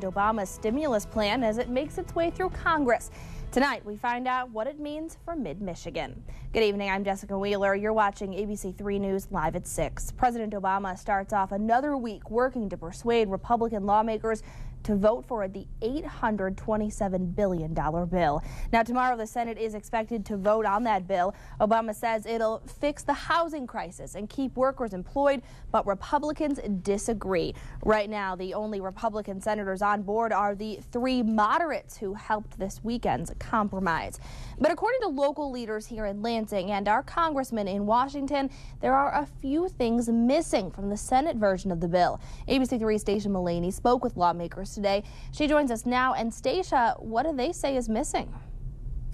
Obama's stimulus plan as it makes its way through Congress. Tonight, we find out what it means for mid-Michigan. Good evening, I'm Jessica Wheeler. You're watching ABC 3 News live at 6. President Obama starts off another week working to persuade Republican lawmakers to vote for the $827 billion bill. Now, tomorrow, the Senate is expected to vote on that bill. Obama says it'll fix the housing crisis and keep workers employed, but Republicans disagree. Right now, the only Republican senators on board are the three moderates who helped this weekend's compromise. But according to local leaders here in Lansing and our congressman in Washington, there are a few things missing from the Senate version of the bill. ABC 3 Stacia Mullaney spoke with lawmakers today. She joins us now. And Stacia, what do they say is missing?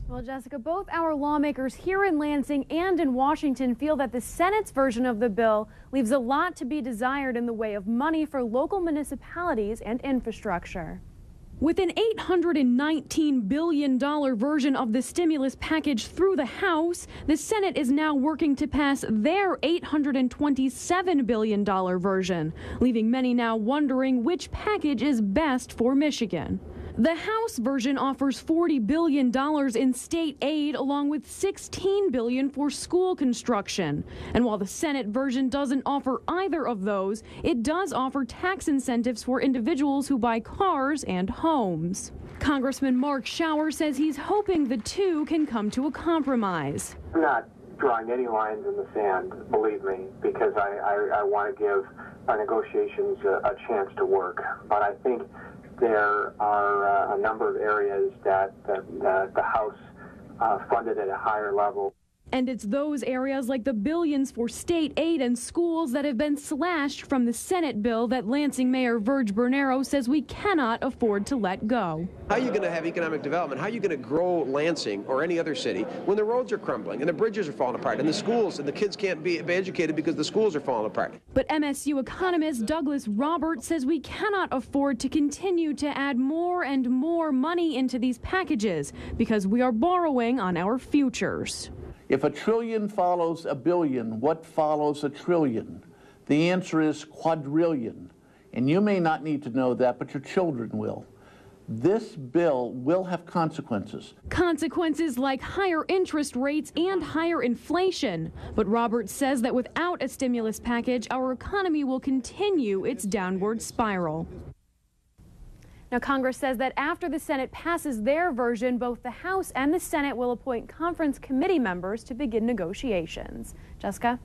Well, Jessica, both our lawmakers here in Lansing and in Washington feel that the Senate's version of the bill leaves a lot to be desired in the way of money for local municipalities and infrastructure. With an $819 billion version of the stimulus package through the House, the Senate is now working to pass their $827 billion version, leaving many now wondering which package is best for Michigan. The House version offers $40 billion in state aid along with $16 billion for school construction. And while the Senate version doesn't offer either of those, it does offer tax incentives for individuals who buy cars and homes. Congressman Mark Schauer says he's hoping the two can come to a compromise. I'm not drawing any lines in the sand, believe me, because I want to give our negotiations a chance to work. But I think there are a number of areas that the House funded at a higher level. And it's those areas like the billions for state aid and schools that have been slashed from the Senate bill that Lansing Mayor Virg Bernero says we cannot afford to let go. How are you going to have economic development? How are you going to grow Lansing or any other city when the roads are crumbling and the bridges are falling apart and the schools and the kids can't be educated because the schools are falling apart? But MSU economist Douglas Roberts says we cannot afford to continue to add more and more money into these packages because we are borrowing on our futures. If a trillion follows a billion, what follows a trillion? The answer is quadrillion. And you may not need to know that, but your children will. This bill will have consequences. Consequences like higher interest rates and higher inflation. But Roberts says that without a stimulus package, our economy will continue its downward spiral. Now, Congress says that after the Senate passes their version, both the House and the Senate will appoint conference committee members to begin negotiations. Jessica?